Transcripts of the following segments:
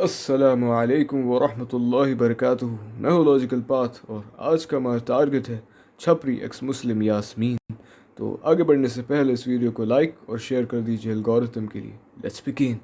السلام علیکم ورحمۃ اللہ وبرکاتہ. میں ہوں لاجیکل پاتھ اور آج کا ہمارا ٹارگٹ ہے چھپری ایکس مسلم یاسمین. تو آگے بڑھنے سے پہلے اس ویڈیو کو لائک اور شیئر کر دیجیے الگورتھم کے لیے. Let's begin.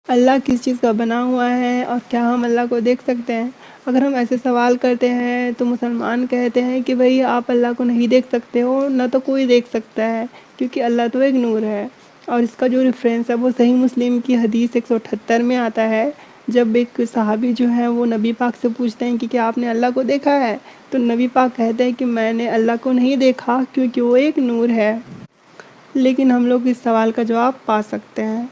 اللہ کس چیز کا بنا ہوا ہے اور کیا ہم اللہ کو دیکھ سکتے ہیں؟ اگر ہم ایسے سوال کرتے ہیں تو مسلمان کہتے ہیں کہ بھئی آپ اللہ کو نہیں دیکھ سکتے ہو، نہ تو کوئی دیکھ سکتا ہے، کیونکہ اللہ تو ایک نور ہے. اور اس کا جو ریفرنس ہے وہ صحیح مسلم کی حدیث 178 میں آتا ہے. جب ایک صحابی جو ہے وہ نبی پاک سے پوچھتے ہیں کہ کیا آپ نے اللہ کو دیکھا ہے، تو نبی پاک کہتے ہیں کہ میں نے اللہ کو نہیں دیکھا کیونکہ وہ ایک نور ہے. لیکن ہم لوگ اس سوال کا جواب پا سکتے ہیں.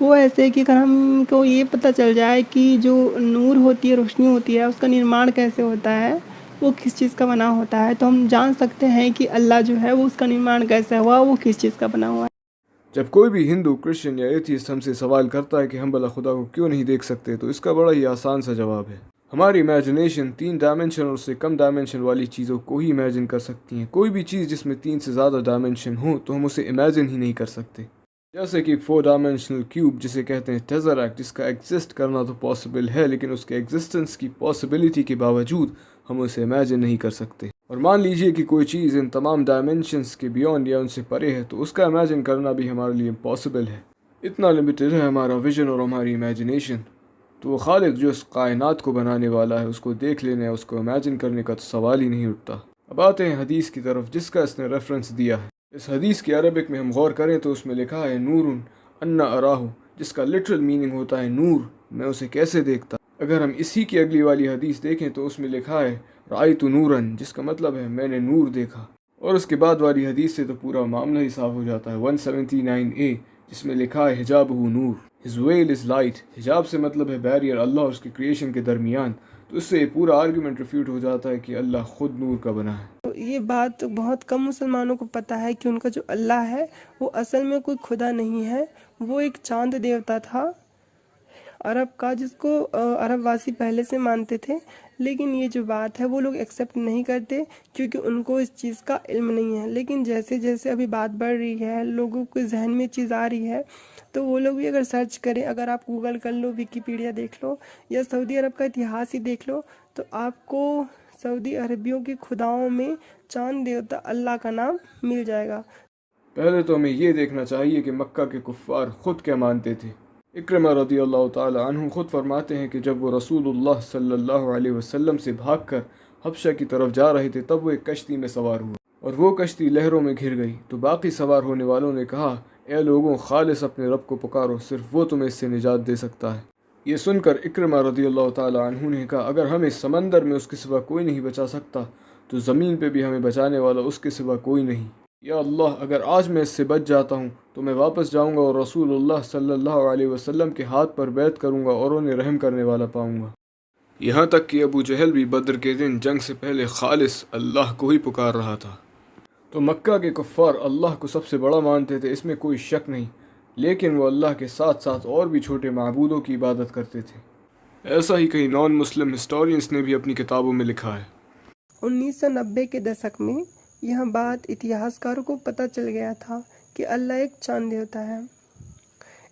وہ ایسے کہ اگر ہم کو یہ پتہ چل جائے کہ جو نور ہوتی ہے، روشنی ہوتی ہے، اس کا نرمان کیسے ہوتا ہے، وہ کس چیز کا بنا ہوتا ہے، تو ہم جان سکتے ہیں کہ اللہ جو ہے وہ اس کا نرمان کیسے ہوا، وہ کس چیز کا بنا ہوا ہے. جب کوئی بھی ہندو، کرسچن یا ایتھیسٹ ہم سے سوال کرتا ہے کہ ہم بلا خدا کو کیوں نہیں دیکھ سکتے، تو اس کا بڑا ہی آسان سا جواب ہے. ہماری امیجنیشن 3 ڈائمنشن اور اس سے کم ڈائمنشن والی چیزوں کو ہی امیجن کر سکتی ہیں. کوئی بھی چیز جس میں 3 سے زیادہ ڈائمنشن ہوں تو ہم اسے امیجن ہی نہیں کر سکتے. جیسے کہ 4 ڈائمنشنل کیوب جسے کہتے ہیں ٹیزریکٹ، جس کا ایگزسٹ کرنا تو پاسبل ہے لیکن اس کے ایگزسٹنس کی پاسبلٹی کے باوجود ہم اسے امیجن نہیں کر سکتے. اور مان لیجئے کہ کوئی چیز ان تمام ڈائمنشنز کے بیونڈ یا ان سے پرے ہے تو اس کا امیجن کرنا بھی ہمارے لیے امپاسبل ہے. اتنا لمیٹڈ ہے ہمارا ویژن اور ہماری امیجنیشن. تو وہ خالق جو اس کائنات کو بنانے والا ہے، اس کو دیکھ لینے، اس کو امیجن کرنے کا تو سوال ہی نہیں اٹھتا. اب آتے ہیں حدیث کی طرف جس کا اس نے ریفرنس دیا ہے. اس حدیث کی عربک میں ہم غور کریں تو اس میں لکھا ہے نورن انا اراہو، جس کا لٹرل میننگ ہوتا ہے نور، میں اسے کیسے دیکھتا. اگر ہم اسی کی اگلی والی حدیث دیکھیں تو اس میں لکھا ہے رأیت نورن، جس کا مطلب ہے میں نے نور دیکھا. اور اس کے بعد والی حدیث سے تو پورا معاملہ ہی صاف ہو جاتا ہے. 179A جس میں لکھا ہے حجابہ نور، ہز ویل از لائٹ. حجاب سے مطلب ہے بیریئر، اللہ اور اس کی کریشن کے درمیان. تو اس سے یہ پورا آرگومنٹ ریفیوٹ ہو جاتا ہے کہ اللہ خود نور کا بنا ہے. تو یہ بات بہت کم مسلمانوں کو پتہ ہے کہ ان کا جو اللہ ہے وہ اصل میں کوئی خدا نہیں ہے، وہ ایک چاند دیوتا تھا عرب کا، جس کو عرب واسی پہلے سے مانتے تھے. لیکن یہ جو بات ہے وہ لوگ ایکسیپٹ نہیں کرتے کیونکہ ان کو اس چیز کا علم نہیں ہے. لیکن جیسے جیسے ابھی بات بڑھ رہی ہے، لوگوں کے ذہن میں چیز آ رہی ہے، تو وہ لوگ بھی اگر سرچ کریں، اگر آپ گوگل کر لو، ویکیپیڈیا دیکھ لو یا سعودی عرب کا اتہاس ہی دیکھ لو، تو آپ کو سعودی عربیوں کے خداؤں میں چاند دیوتا اللہ کا نام مل جائے گا. پہلے تو ہمیں یہ دیکھنا چاہیے کہ مکہ کے کفار خود کیا مانتے تھے. اکرمہ رضی اللہ تعالی عنہ خود فرماتے ہیں کہ جب وہ رسول اللہ صلی اللہ علیہ وسلم سے بھاگ کر حبشہ کی طرف جا رہے تھے تب وہ ایک کشتی میں سوار ہوئے اور وہ کشتی لہروں میں گھر گئی. تو باقی سوار ہونے والوں نے کہا اے لوگوں، خالص اپنے رب کو پکارو، صرف وہ تمہیں اس سے نجات دے سکتا ہے. یہ سن کر اکرمہ رضی اللہ تعالی عنہ نے کہا اگر ہمیں سمندر میں اس کے سوا کوئی نہیں بچا سکتا تو زمین پہ بھی ہمیں بچانے والا اس کے سوا کوئی نہیں. یا اللہ، اگر آج میں اس سے بچ جاتا ہوں تو میں واپس جاؤں گا اور رسول اللہ صلی اللہ علیہ وسلم کے ہاتھ پر بیعت کروں گا اور انہیں رحم کرنے والا پاؤں گا. یہاں تک کہ ابو جہل بھی بدر کے دن جنگ سے پہلے خالص اللہ کو ہی پکار رہا تھا. تو مکہ کے کفار اللہ کو سب سے بڑا مانتے تھے، اس میں کوئی شک نہیں. لیکن وہ اللہ کے ساتھ ساتھ اور بھی چھوٹے معبودوں کی عبادت کرتے تھے. ایسا ہی کئی نان مسلم ہسٹورینز نے بھی اپنی کتابوں میں لکھا ہے. 1990 کے دشک میں یہ بات اتہاسکاروں کو پتہ چل گیا تھا کہ اللہ ایک چاند دیوتا ہے.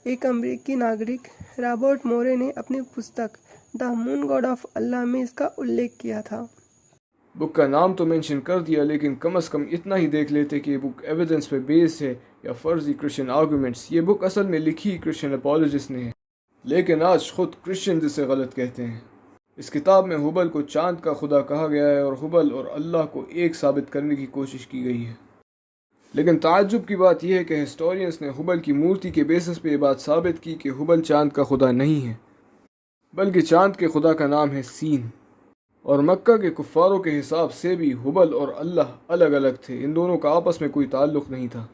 ایک امریکی ناگرک رابرٹ مورے نے اپنی پستک دا مون گاڈ آف اللہ میں اس کا الیکھ کیا تھا. بک کا نام تو مینشن کر دیا، لیکن کم از کم اتنا ہی دیکھ لیتے کہ یہ بک ایویڈنس پہ بیس ہے یا فرضی کرسچن آرگومنٹس. یہ بک اصل میں لکھی کرسچن اپولوجسٹ نے ہے، لیکن آج خود کرسچنز اسے غلط کہتے ہیں. اس کتاب میں ہبل کو چاند کا خدا کہا گیا ہے اور ہبل اور اللہ کو ایک ثابت کرنے کی کوشش کی گئی ہے. لیکن تعجب کی بات یہ ہے کہ ہسٹورینز نے ہبل کی مورتی کے بیسس پہ یہ بات ثابت کی کہ ہبل چاند کا خدا نہیں ہے، بلکہ چاند کے خدا کا نام ہے سین. اور مکہ کے کفاروں کے حساب سے بھی ہبل اور اللہ الگ الگ تھے، ان دونوں کا آپس میں کوئی تعلق نہیں تھا.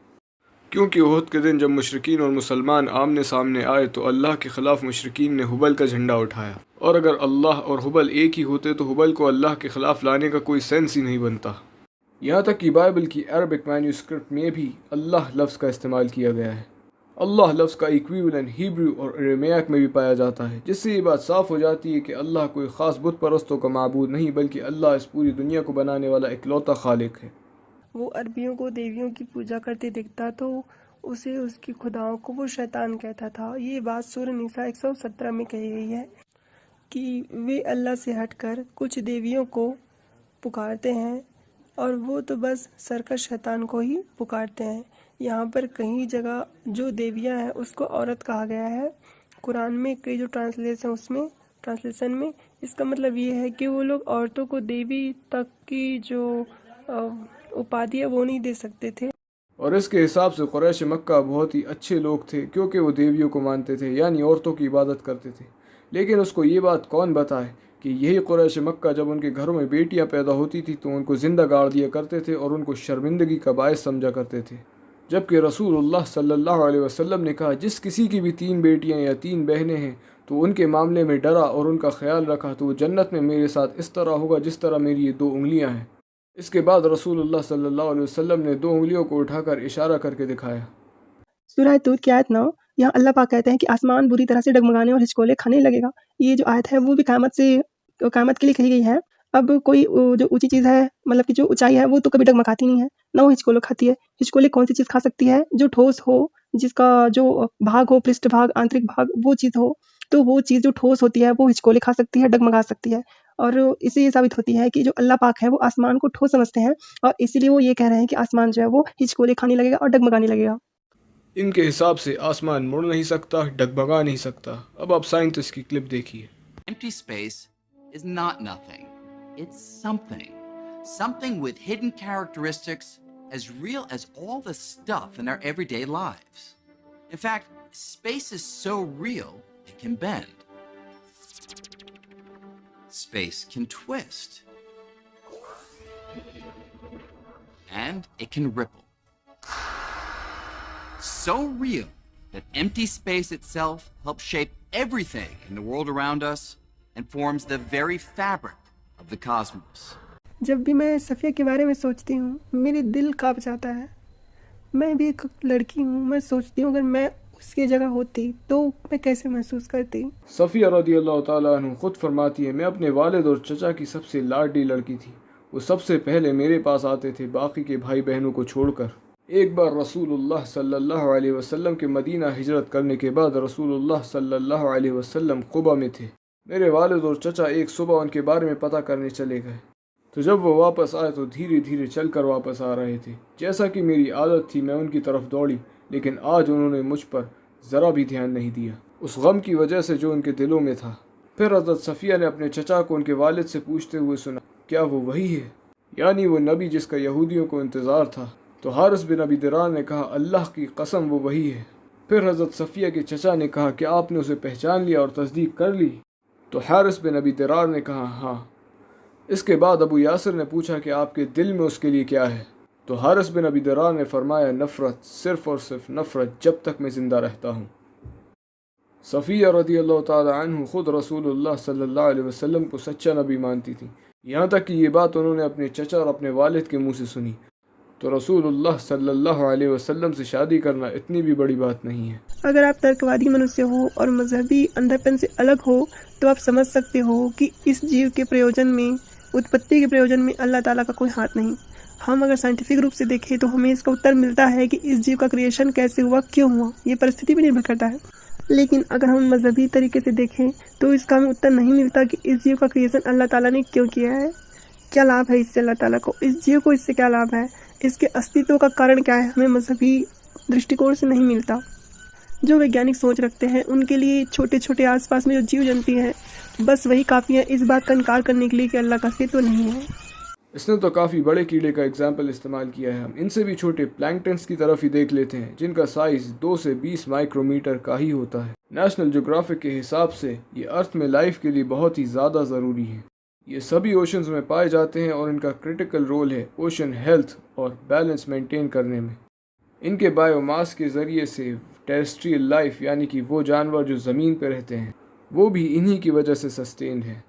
کیونکہ احد کے دن جب مشرکین اور مسلمان آمنے سامنے آئے تو اللہ کے خلاف مشرکین نے ہبل کا جھنڈا اٹھایا، اور اگر اللہ اور ہبل ایک ہی ہوتے تو ہبل کو اللہ کے خلاف لانے کا کوئی سینس ہی نہیں بنتا. یہاں تک کہ بائبل کی عربک مینیوسکرپٹ میں بھی اللہ لفظ کا استعمال کیا گیا ہے. اللہ لفظ کا ایکویولنٹ ہیبریو اور ارمیک میں بھی پایا جاتا ہے، جس سے یہ بات صاف ہو جاتی ہے کہ اللہ کوئی خاص بت پرستوں کا معبود نہیں، بلکہ اللہ اس پوری دنیا کو بنانے والا اکلوتا خالق ہے. وہ عربیوں کو دیویوں کی پوجا کرتے دیکھتا تو اسے اس کی خداؤں کو وہ شیطان کہتا تھا. یہ بات سورہ نساء 117 میں کہی گئی ہے. کہ وہ اللہ سے ہٹ کر کچھ دیویوں کو پکارتے ہیں اور وہ تو بس سرکش شیطان کو ہی پکارتے ہیں۔ یہاں پر کئی جگہ جو دیویاں ہیں اس کو عورت کہا گیا ہے۔ قرآن میں کئی جو ٹرانسلیشن میں اس کا مطلب یہ ہے کہ وہ لوگ عورتوں کو دیوی تک کی جو اپادھی ہے وہ نہیں دے سکتے تھے۔ اور اس کے حساب سے قریش مکہ بہت ہی اچھے لوگ تھے کیونکہ وہ دیویوں کو مانتے تھے، یعنی عورتوں کی عبادت کرتے تھے۔ لیکن اس کو یہ بات کون بتائے کہ یہی قریش مکہ جب ان کے گھروں میں بیٹیاں پیدا ہوتی تھی تو ان کو زندہ گاڑ دیا کرتے تھے اور ان کو شرمندگی کا باعث سمجھا کرتے تھے، جبکہ رسول اللہ صلی اللہ علیہ وسلم نے کہا جس کسی کی بھی 3 بیٹیاں یا 3 بہنیں ہیں تو ان کے معاملے میں ڈرا اور ان کا خیال رکھا تو وہ جنت میں میرے ساتھ اس طرح ہوگا جس طرح میری یہ 2 انگلیاں ہیں۔ اس کے بعد رسول اللہ صلی اللہ علیہ وسلم نے 2 انگلیوں کو اٹھا کر اشارہ کر کے دکھایا۔ سورہ طور کی آیت 9، یہاں اللہ پاک کہتے ہیں کہ آسمان بری طرح سے ڈگمگانے اور ہچکولے کھانے لگے گا۔ یہ جو آیت ہے وہ بھی قیامت کے لیے کہی گئی ہے۔ اب کوئی جو اونچی چیز ہے، مطلب کہ جو اونچائی ہے وہ تو کبھی ڈگمگاتی نہیں ہے، نہ وہ ہچکولے کھاتی ہے۔ ہچکولے کون سی چیز کھا سکتی ہے؟ جو ٹھوس ہو، جس کا جو بھاگ ہو، پرشٹھ بھاگ، آنترک بھاگ، وہ چیز ہو، تو وہ چیز جو ٹھوس ہوتی ہے وہ ہچکولے کھا سکتی ہے، ڈگمگا سکتی ہے۔ اور اس سے یہ ثابت ہوتی ہے کہ جو اللہ پاک ہے وہ آسمان کو ٹھوس سمجھتے ہیں، اور اسی لیے وہ یہ کہہ رہے ہیں کہ آسمان جو ہے وہ ہچکولے کھانے لگے گا اور ڈگمگانے لگے گا۔ ان کے حساب سے آسمان مڑ نہیں سکتا، ڈگبگا نہیں سکتا۔ اب آپ سائنٹسٹ کی کلپ دیکھیے۔ Empty space is not nothing. It's something. Something with hidden characteristics as real as all the stuff in our everyday lives. In fact, space is so real, it can bend. Space can twist. And it can ripple. So real that empty space itself helps shape everything in the world around us and forms the very fabric of the cosmos. جب بھی میں صفیہ کے بارے میں سوچتی ہوں میرے دل کانپ جاتا ہے۔ میں بھی ایک لڑکی ہوں، میں سوچتی ہوں اگر میں اس کی جگہ ہوتی تو میں کیسے محسوس کرتی۔ صفیہ رضی اللہ تعالیٰ عنہ خود فرماتی ہے، میں اپنے والد اور چچا کی سب سے لاڈلی لڑکی تھی۔ وہ سب سے پہلے میرے پاس آتے تھے باقی کے بھائی بہنوں کو چھوڑ کر۔ ایک بار رسول اللہ صلی اللہ علیہ وسلم کے مدینہ ہجرت کرنے کے بعد رسول اللہ صلی اللہ علیہ وسلم قبا میں تھے۔ میرے والد اور چچا ایک صبح ان کے بارے میں پتہ کرنے چلے گئے، تو جب وہ واپس آئے تو دھیرے دھیرے چل کر واپس آ رہے تھے۔ جیسا کہ میری عادت تھی میں ان کی طرف دوڑی، لیکن آج انہوں نے مجھ پر ذرا بھی دھیان نہیں دیا، اس غم کی وجہ سے جو ان کے دلوں میں تھا۔ پھر حضرت صفیہ نے اپنے چچا کو ان کے والد سے پوچھتے ہوئے سنا، کیا وہ وہی ہے، یعنی وہ نبی جس کا یہودیوں کو انتظار تھا؟ تو حارث بن ابی درار نے کہا، اللہ کی قسم وہ وہی ہے۔ پھر حضرت صفیہ کے چچا نے کہا، کیا آپ نے اسے پہچان لیا اور تصدیق کر لی؟ تو حارث بن ابی درار نے کہا، ہاں۔ اس کے بعد ابو یاسر نے پوچھا کہ آپ کے دل میں اس کے لیے کیا ہے؟ تو حارث بن ابی درار نے فرمایا، نفرت، صرف اور صرف نفرت، جب تک میں زندہ رہتا ہوں۔ صفیہ رضی اللہ تعالی عنہ خود رسول اللہ صلی اللہ علیہ وسلم کو سچا نبی مانتی تھی، یہاں تک کہ یہ بات انہوں نے اپنے چچا اور اپنے والد کے منہ سے سنی۔ تو رسول اللہ صلی اللہ علیہ وسلم سے شادی کرنا اتنی بھی بڑی بات نہیں ہے۔ اگر آپ ترکوادی منوشیہ ہو اور مذہبی اندھاپن سے الگ ہو تو آپ سمجھ سکتے ہو کہ اس جیو کے پریوجن میں، اتپتی کے پریوجن میں اللہ تعالیٰ کا کوئی ہاتھ نہیں۔ ہم اگر سائنٹیفک روپ سے دیکھیں تو ہمیں اس کا اتر ملتا ہے کہ اس جیو کا کریشن کیسے ہوا، کیوں ہوا، یہ پرستھتی پہ نربھر کرتا ہے۔ لیکن اگر ہم مذہبی طریقے سے دیکھیں تو اس کا ہمیں اتر نہیں ملتا کہ اس جیو کا کریشن اللہ تعالیٰ نے کیوں کیا ہے، کیا لابھ ہے اس سے اللہ تعالیٰ کو، اس جیو کو اس سے کیا لابھ ہے، اس کے استتو کا کارن کیا ہے، ہمیں مذہبی درشٹیکون سے نہیں ملتا۔ جو ویگیانک سوچ رکھتے ہیں ان کے لیے چھوٹے چھوٹے آس پاس میں جو جیو جنتی ہیں بس وہی کافی ہے اس بات کا انکار کرنے کے لیے کہ اللہ کا استتو نہیں ہے۔ اس نے تو کافی بڑے کیڑے کا اگزامپل استعمال کیا ہے، ہم ان سے بھی چھوٹے پلانکٹنس کی طرف ہی دیکھ لیتے ہیں جن کا سائز 2 سے 20 مائکرومیٹر کا ہی ہوتا ہے۔ نیشنل جغرافک کے حساب سے یہ ارتھ میں لائف کے لیے بہت ہی زیادہ ضروری ہے۔ یہ سبھی اوشنز میں پائے جاتے ہیں اور ان کا کرٹیکل رول ہے اوشن ہیلتھ اور بیلنس مینٹین کرنے میں۔ ان کے بائیو ماس کے ذریعے سے ٹیریسٹریل لائف یعنی کہ وہ جانور جو زمین پہ رہتے ہیں وہ بھی انہی کی وجہ سے سسٹینڈ ہے۔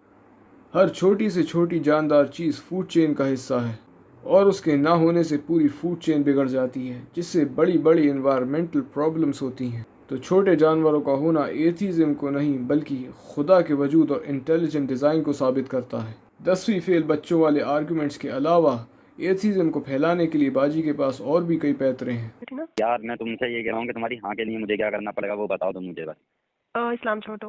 ہر چھوٹی سے چھوٹی جاندار چیز فوڈ چین کا حصہ ہے اور اس کے نہ ہونے سے پوری فوڈ چین بگڑ جاتی ہے جس سے بڑی بڑی انوائرمنٹل پرابلمز ہوتی ہیں۔ تو چھوٹے جانوروں کا ہونا ایتھیزم کو نہیں بلکہ خدا کے وجود اور انٹیلیجنٹ ڈیزائن کو ثابت کرتا ہے۔ 10ویں فیل بچوں والے آرگومنٹس کے علاوہ ایتھیزم کو پھیلانے کے لیے باجی کے پاس اور بھی کئی پیترے ہیں۔ یار میں تم سے یہ کہہ رہا ہوں کہ تمہاری ہاں کے لیے مجھے کیا کرنا پڑے گا وہ بتاؤ تم مجھے بس۔ اسلام چھوڑو۔